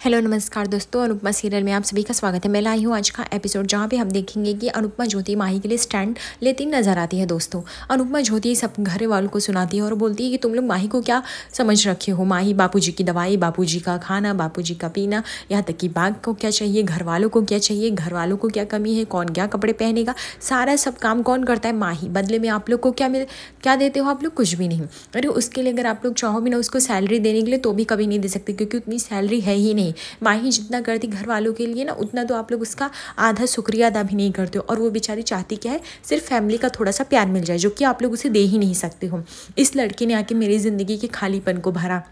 Hello नमस्कार दोस्तों, Anupama serial में आप सभी का स्वागत है। मैं लाई हूँ आज का एपिसोड जहाँ पे हम देखेंगे कि अनुपमा ज्योति माही के लिए स्टैंड लेती नजर आती है। दोस्तों, अनुपमा ज्योति सब घर वालों को सुनाती है और बोलती है कि तुम लोग माही को क्या समझ रखे हो। माही बापूजी की दवाई, बापूजी का खाना, बापूजी का पीना, यहाँ तक कि बाग को क्या चाहिए, घर वालों को क्या चाहिए, घर वालों को क्या कमी है, कौन क्या कपड़े पहनेगा, सारा सब काम कौन करता है, माही। बदले में आप लोग को क्या देते हो, आप लोग कुछ भी नहीं। अरे उसके लिए अगर आप लोग चाहो भी ना उसको सैलरी देने के लिए तो भी कभी नहीं दे सकते, क्योंकि उतनी सैलरी है ही नहीं। माही जितना करती घर वालों के लिए ना, उतना तो आप लोग उसका आधा शुक्रिया अदा भी नहीं करते हो। और वो बेचारी चाहती क्या है, सिर्फ फैमिली का थोड़ा सा प्यार मिल जाए, जो कि आप लोग उसे दे ही नहीं सकते हो। इस लड़की ने आके मेरी ज़िंदगी के खालीपन को भरा,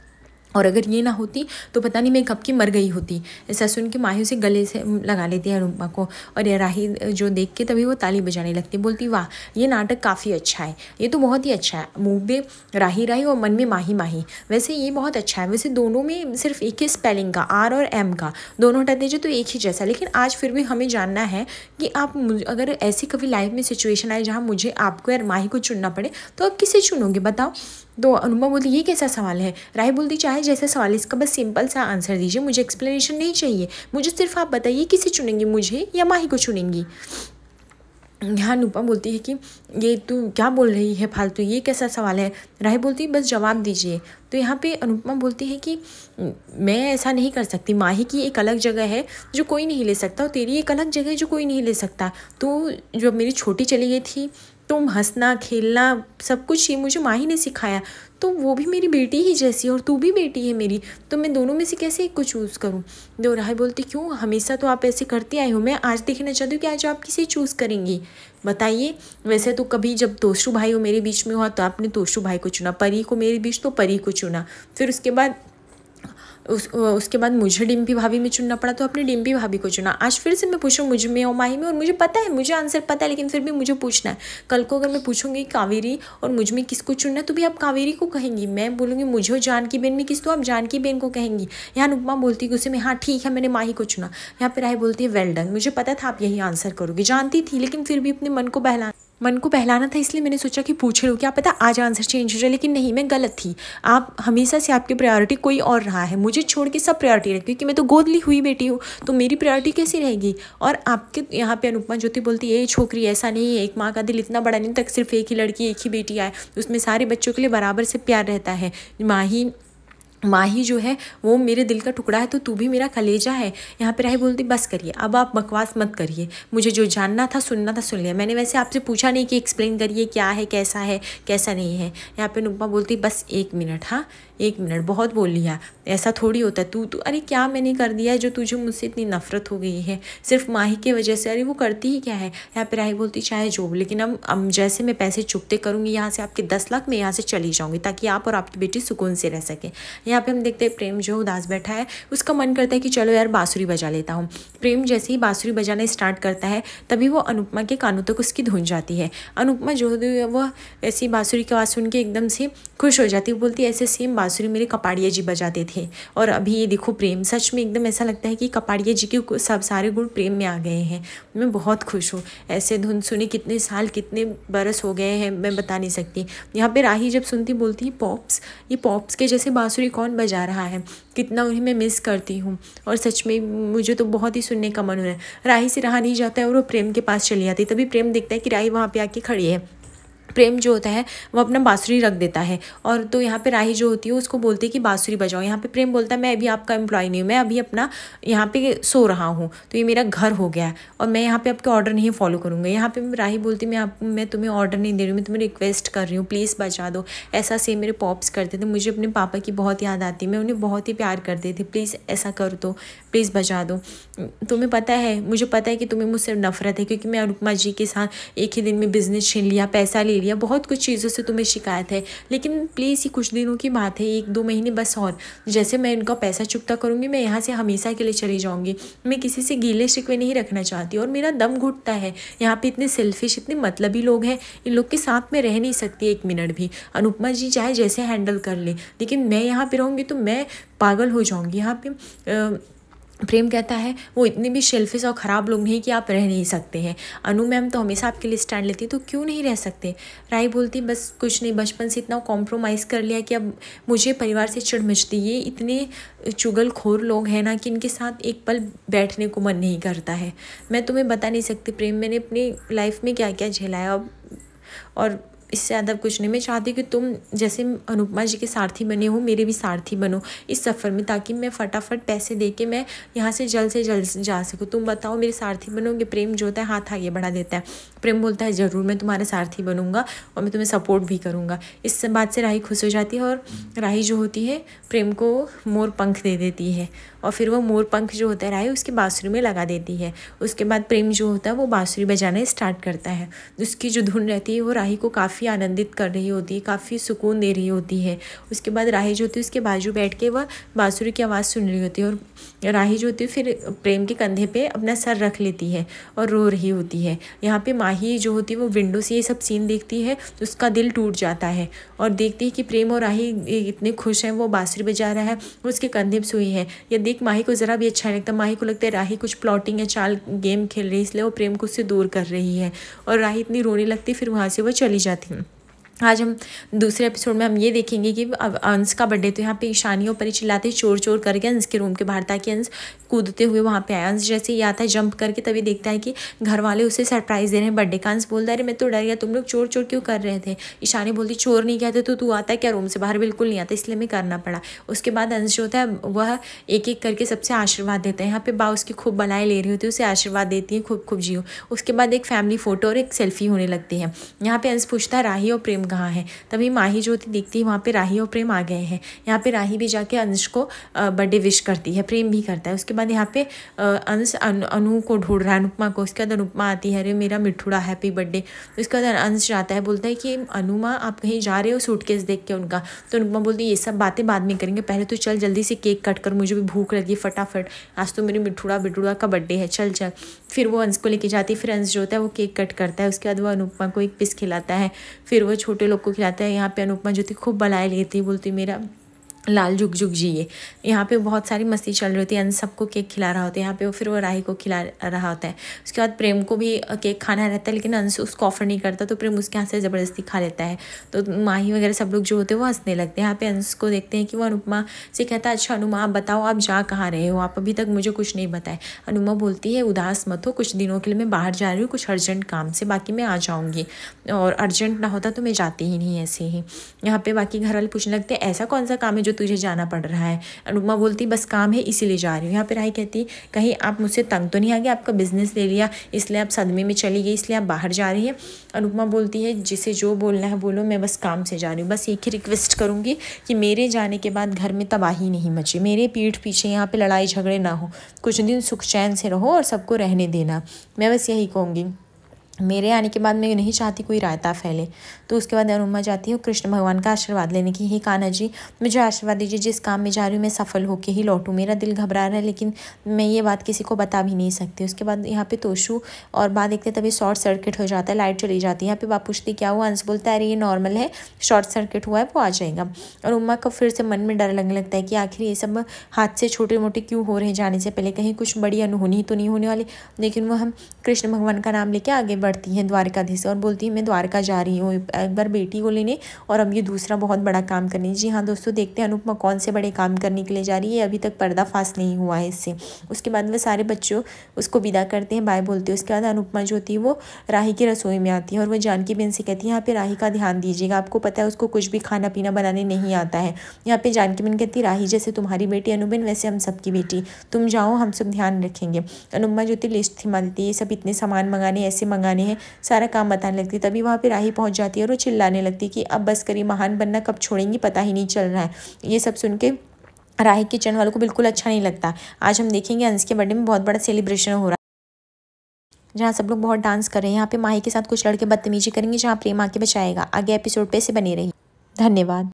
और अगर ये ना होती तो पता नहीं मैं कब की मर गई होती। ऐसा सुन के माही उसे गले से लगा लेती है अनुपमा को, और ये राही जो देख के तभी वो ताली बजाने लगती है, बोलती वाह ये नाटक काफ़ी अच्छा है, ये तो बहुत ही अच्छा है। मुँह पे राही राही और मन में माही माही। वैसे ये बहुत अच्छा है। वैसे दोनों में सिर्फ एक ही स्पेलिंग का, आर और एम का, दोनों हटा दीजिए तो एक ही जैसा। लेकिन आज फिर भी हमें जानना है कि आप अगर ऐसी कभी लाइफ में सिचुएशन आए जहाँ मुझे आपको या माही को चुनना पड़े तो आप किसे चुनोगे, बताओ। तो अनुपमा बोलती ये कैसा सवाल है। राही बोलती चाहे जैसा सवाल है, इसका बस सिंपल सा आंसर दीजिए, मुझे एक्सप्लेनेशन नहीं चाहिए, मुझे सिर्फ आप बताइए किसे चुनेंगी, मुझे या माही को चुनेंगी। यहाँ अनुपमा बोलती है कि ये तू क्या बोल रही है फालतू, ये कैसा सवाल है। राही बोलती है बस जवाब दीजिए। तो यहाँ पे अनुपमा बोलती है कि मैं ऐसा नहीं कर सकती, माही की एक अलग जगह है जो कोई नहीं ले सकता, और तेरी एक अलग जगह है जो कोई नहीं ले सकता। तो जब मेरी छोटी चली गई थी, तुम हंसना खेलना सब कुछ ही मुझे माही ने सिखाया, तो वो भी मेरी बेटी ही जैसी है और तू भी बेटी है मेरी, तो मैं दोनों में से कैसे एक को चूज़ करूँ। तो राही बोलती क्यों, हमेशा तो आप ऐसे करते आए हो, मैं आज देखना चाहती हूँ कि आज आप किसे चूज़ करेंगी, बताइए। वैसे तो कभी जब तोशु भाई हो मेरे बीच में हुआ तो आपने तोशु भाई को चुना, परी को मेरे बीच तो परी को चुना, फिर उसके बाद मुझे डिम्पी भाभी में चुनना पड़ा तो अपने डिम्पी भाभी को चुना। आज फिर से मैं पूछूँ मुझ में और माही में, और मुझे पता है, मुझे आंसर पता है, लेकिन फिर भी मुझे पूछना है। कल को अगर मैं पूछूंगी कावेरी और मुझ में किसको चुनना है तो भी आप कावेरी को कहेंगी, मैं बोलूँगी मुझे और जानकी बेन में किस तो आप जानकी बेन को कहेंगी। यहाँ अनुपमा बोलती गुस्से में हाँ ठीक है मैंने माही को चुना। यहाँ पर राही बोलती है वेल डन, मुझे पता था आप यही आंसर करोगे, जानती थी, लेकिन फिर भी अपने मन को बहलाना था, इसलिए मैंने सोचा कि पूछ लो, क्या पता आज आंसर चेंज हो जाए। लेकिन नहीं, मैं गलत थी। आप हमेशा से आपकी प्रायोरिटी कोई और रहा है, मुझे छोड़ के सब प्रायोरिटी रखती, क्योंकि मैं तो गोद ली हुई बेटी हूँ, तो मेरी प्रायोरिटी कैसी रहेगी। और आपके यहाँ पे अनुपमा ज्योति बोलती है ये छोकरी ऐसा नहीं है, एक माँ का दिल इतना बड़ा नहीं तक, सिर्फ एक ही लड़की एक ही बेटी आए, उसमें सारे बच्चों के लिए बराबर से प्यार रहता है। माही जो है वो मेरे दिल का टुकड़ा है, तो तू भी मेरा कलेजा है। यहाँ पे राही बोलती बस करिए, अब आप बकवास मत करिए, मुझे जो जानना था सुनना था सुन लिया मैंने। वैसे आपसे पूछा नहीं कि एक्सप्लेन करिए क्या है, कैसा है, कैसा नहीं है। यहाँ पे अनुपमा बोलती बस 1 मिनट, हाँ 1 मिनट, बहुत बोल लिया, ऐसा थोड़ी होता है। तू अरे क्या मैंने कर दिया है जो तुझे मुझसे इतनी नफरत हो गई है सिर्फ माही की वजह से। अरे वो करती ही क्या है। यहाँ पे राही बोलती चाहे जो, लेकिन अब जैसे मैं पैसे चुकते करूँगी यहाँ से आपके 10 लाख मैं यहाँ से चली जाऊँगी, ताकि आप और आपकी बेटी सुकून से रह सके। यहाँ पे हम देखते हैं प्रेम जो उदास बैठा है, उसका मन करता है कि चलो यार बांसुरी बजा लेता हूँ। प्रेम जैसे ही बांसुरी बजाना स्टार्ट करता है तभी वो अनुपमा के कानों तक उसकी धुन जाती है। अनुपमा जो वो ऐसी बांसुरी की आवाज़ सुन के एकदम से खुश हो जाती है, बोलती है ऐसे सेम बांसुरी मेरे कपाड़िया जी बजाते थे, और अभी ये देखो प्रेम, सच में एकदम ऐसा लगता है कि कपाड़िया जी के सब सारे गुण प्रेम में आ गए हैं। मैं बहुत खुश हूँ, ऐसे धुन सुनी कितने साल कितने बरस हो गए हैं मैं बता नहीं सकती। यहाँ पे राही जब सुनती बोलती है पॉप्स, ये पॉप्स के जैसे बांसुरी कौन बजा रहा है, कितना उन्हें मैं मिस करती हूँ, और सच में मुझे तो बहुत ही सुनने का मन हो रहा है। राही से रहा नहीं जाता है और वो प्रेम के पास चली जाती है। तभी प्रेम देखता है कि राही वहाँ पे आके खड़ी है। प्रेम जो होता है वो अपना बांसुरी रख देता है, और तो यहाँ पे राही जो होती है उसको बोलती है कि बांसुरी बजाओ। यहाँ पे प्रेम बोलता है मैं अभी आपका एम्प्लॉय नहीं हूँ, मैं अभी अपना यहाँ पे सो रहा हूँ, तो ये मेरा घर हो गया है और मैं यहाँ पे आपके ऑर्डर नहीं फॉलो करूँगा। यहाँ पे राही बोलती मैं तुम्हें ऑर्डर नहीं दे रही हूँ, मैं तुम्हें रिक्वेस्ट कर रही हूँ, प्लीज़ बजा दो। ऐसा सेम मेरे पॉप्स करते थे, मुझे अपने पापा की बहुत याद आती, मैं उन्हें बहुत ही प्यार करती थी, प्लीज़ ऐसा कर दो, प्लीज़ बजा दो। तुम्हें पता है, मुझे पता है कि तुम्हें मुझसे नफरत है, क्योंकि मैं अनुपमा जी के साथ एक ही दिन में बिजनेस छीन लिया, पैसा ले लिया, बहुत कुछ चीज़ों से तुम्हें शिकायत है, लेकिन प्लीज़ ये कुछ दिनों की बात है, 1-2 महीने बस, और जैसे मैं इनका पैसा चुकता करूँगी मैं यहाँ से हमेशा के लिए चली जाऊँगी। मैं किसी से गीले शिकवे नहीं रखना चाहती, और मेरा दम घुटता है, यहाँ पे इतने सेल्फिश इतने मतलबी लोग हैं, इन लोग के साथ में रह नहीं सकती 1 मिनट भी। अनुपमा जी चाहे जैसे हैंडल कर ले, लेकिन मैं यहाँ पे रहूँगी तो मैं पागल हो जाऊँगी। यहाँ पे प्रेम कहता है वो इतने भी शेल्फिश और ख़राब लोग नहीं कि आप रह नहीं सकते हैं। अनु मैम तो हमेशा आपके लिए स्टैंड लेती, तो क्यों नहीं रह सकते। राही बोलती बस कुछ नहीं, बचपन से इतना कॉम्प्रोमाइज़ कर लिया कि अब मुझे परिवार से चिढ़ मचती। ये इतने चुगलखोर लोग हैं ना कि इनके साथ एक पल बैठने को मन नहीं करता है। मैं तुम्हें बता नहीं सकती प्रेम, मैंने अपनी लाइफ में क्या क्या झेला है अब, और इससे ज़्यादा कुछ नहीं। मैं चाहती कि तुम जैसे अनुपमा जी के सारथी बने हो, मेरे भी सारथी बनो इस सफ़र में, ताकि मैं फटाफट पैसे दे के मैं यहाँ से जल्द जा सकूँ। तुम बताओ मेरे सारथी बनोगे। प्रेम जो होता है हाथ आगे बढ़ा देता है। प्रेम बोलता है ज़रूर, मैं तुम्हारा सारथी बनूंगा और मैं तुम्हें सपोर्ट भी करूँगा। इस बात से राही खुश हो जाती है और राही जो होती है प्रेम को मोर पंख दे देती है, और फिर वो मोर पंख जो होता है राही उसकी बाँसुरी में लगा देती है। उसके बाद प्रेम जो होता है वो बाँसुरी बजाना स्टार्ट करता है। उसकी जो धुन रहती है वो राही को काफ़ी आनंदित कर रही होती है, काफ़ी सुकून दे रही होती है। उसके बाद राही जो होती है उसके बाजू बैठ के वह बाँसुरी की आवाज़ सुन रही होती है, और राही जो होती है फिर प्रेम के कंधे पे अपना सर रख लेती है और रो रही होती है। यहाँ पे माही जो होती है वो विंडो से ये सब सीन देखती है तो उसका दिल टूट जाता है, और देखती है कि प्रेम और राही इतने खुश हैं, वो बाँसुरी बजा रहा है, उसके कंधे पे सोई है। ये देख माही को ज़रा भी अच्छा नहीं लगता। माही को लगता है राही कुछ प्लॉटिंग या चाल गेम खेल रही है, इसलिए वो प्रेम को उससे दूर कर रही है, और राही इतनी रोने लगती, फिर वहाँ से वो चली जाती है। आज हम दूसरे एपिसोड में हम ये देखेंगे कि अब अंश का बर्थडे, तो यहाँ पे ईशानी ऊपर ही चिल्लाते चोर चोर करके अंश के रूम के बाहर, ताकि अंश कूदते हुए वहाँ पे आया। अंश जैसे ही आता है जंप करके, तभी देखता है कि घर वाले उसे सरप्राइज़ दे रहे हैं बर्थडे का। अंश बोलता है अरे मैं तो डर गया, तुम लोग चोर चोर क्यों कर रहे थे। ईशानी बोलती चोर नहीं कहते तो तू आता है क्या रूम से बाहर, बिल्कुल नहीं आता, इसलिए मैं करना पड़ा। उसके बाद अंश जो होता है वह एक एक करके सबसे आशीर्वाद देता है। यहाँ पे बा उसकी खूब बलाएँ ले रही होती है, उसे आशीर्वाद देती है खूब खूब जियो। उसके बाद एक फैमिली फ़ोटो और एक सेल्फी होने लगती है। यहाँ पे अंश पूछता है राही और प्रेम कहाँ है। तभी माही जो होती देखती है वहाँ पे राही और प्रेम आ गए हैं। यहाँ पे राही भी जाके अंश को बर्थडे विश करती है, प्रेम भी करता है। उसके बाद यहाँ पे अंश अनु को ढूंढ रहा है, अनुपमा को। उसके बाद अनुपमा आती है, अरे मेरा मिठुड़ा हैप्पी बर्थडे। उसके बाद अंश जाता है, बोलता है कि अनुमा आप कहीं जा रहे हो सूटकेस देख के उनका। तो अनुपमा बोलती है ये सब बातें बाद में करेंगे, पहले तो चल जल्दी से केक कट कर, मुझे भी भूख लगी फटाफट, आज तो मेरी मिठुड़ा का बर्थडे है, चल चल। फिर वो अंश को लेके जाती है, फिर अंश जो होता है वो केक कट करता है। उसके बाद वो अनुपमा को एक पीस खिलाता है, फिर वो छोटे लोग को खिलाता है। यहाँ पे अनुपमा जो थी खूब बलाए लेती, बोलती मेरा लाल जुग जुग जिए। यहाँ पे बहुत सारी मस्ती चल रही होती है, अंश सबको केक खिला रहा होता है। यहाँ पे वो फिर वो राही को खिला रहा होता है। उसके बाद प्रेम को भी केक खाना रहता है, लेकिन अंश उसको ऑफर नहीं करता, तो प्रेम उसके हाथ से ज़बरदस्ती खा लेता है। तो माही वगैरह सब लोग जो होते हैं वो हंसने लगते हैं। यहाँ पे अंश को देखते हैं कि वो अनुपमा से कहता है अच्छा अनुमा आप बताओ आप जा कहाँ रहे हो, आप अभी तक मुझे कुछ नहीं बताए। अनुमा बोलती है उदास मत हो, कुछ दिनों के लिए मैं बाहर जा रही हूँ कुछ अर्जेंट काम से, बाकी मैं आ जाऊँगी, और अर्जेंट ना होता तो मैं जाती ही नहीं ऐसे ही। यहाँ पे बाकी घर वाले पूछने लगते हैं ऐसा कौन सा काम है जो तुझे जाना पड़ रहा है। अनुपमा बोलती बस काम है इसीलिए जा रही हूँ। यहाँ पे राही कहती कहीं आप मुझसे तंग तो नहीं आ गया, आपका बिजनेस ले लिया इसलिए आप सदमे में चली गई, इसलिए आप बाहर जा रही है। अनुपमा बोलती है जिसे जो बोलना है बोलो, मैं बस काम से जा रही हूँ। बस एक ही रिक्वेस्ट करूँगी कि मेरे जाने के बाद घर में तबाही नहीं मचे, मेरे पीठ पीछे यहाँ पे लड़ाई झगड़े ना हो, कुछ दिन सुख चैन से रहो और सबको रहने देना, मैं बस यही कहूँगी। मेरे आने के बाद मैं नहीं चाहती कोई रायता फैले। तो उसके बाद अनुपमा जाती है कृष्ण भगवान का आशीर्वाद लेने की, हे कान्हा जी मुझे आशीर्वाद दीजिए, जिस काम में जा रही हूँ मैं सफल होके ही लौटूँ, मेरा दिल घबरा रहा है लेकिन मैं ये बात किसी को बता भी नहीं सकती। उसके बाद यहाँ पे तोशु और बात देखते तभी शॉर्ट सर्किट हो जाता है, लाइट चली जाती है। यहाँ पे बात पूछती क्या हुआ, अंश बोलता है अरे ये नॉर्मल है, शॉर्ट सर्किट हुआ है वो आ जाएगा। और उम्मा को फिर से मन में डर लगने लगता है कि आखिर ये सब हाथ से छोटे मोटे क्यों हो रहे जाने से पहले, कहीं कुछ बड़ी अनहोनी तो नहीं होने वाली। लेकिन वो हम कृष्ण भगवान का नाम लेके आगे बढ़ती हैं द्वारकाधीश, और बोलती है मैं द्वारका जा रही हूँ एक बार बेटी को लेने और अब ये दूसरा बहुत बड़ा काम करने। जी हाँ दोस्तों, देखते हैं अनुपमा कौन से बड़े काम करने के लिए जा रही है, अभी तक पर्दाफाश नहीं हुआ है इससे। उसके बाद वह सारे बच्चों उसको विदा करते हैं, बाय बोलते हैं। उसके बाद अनुपमा जो होती है वो राही की रसोई में आती है और वह जानकी बेन से कहती है यहाँ पे राही का ध्यान दीजिएगा, आपको पता है उसको कुछ भी खाना पीना बनाने नहीं आता है। यहाँ पे जानकी बेन कहती है राही जैसे तुम्हारी बेटी अनुबेन वैसे हम सबकी बेटी, तुम जाओ हम सब ध्यान रखेंगे। अनुपमा जो थी लिस्ट थमा देती है, ये सब इतने सामान मंगाने ऐसे मंगाने हैं, सारा काम बताने लगती है। तभी वहाँ पे राही पहुँच जाती है और वो चिल्लाने लगती है कि अब बस करिए, महान बनना कब छोड़ेंगी पता ही नहीं चल रहा है। ये सब सुन के राही किचन वालों को बिल्कुल अच्छा नहीं लगता। आज हम देखेंगे अंश के बर्थडे में बहुत बड़ा सेलिब्रेशन हो रहा है जहाँ सब लोग बहुत डांस कर रहे हैं। यहाँ पे माही के साथ कुछ लड़के बदतमीजी करेंगे जहाँ प्रेम आके बचाएगा। आगे एपिसोड पे से बने रही। धन्यवाद।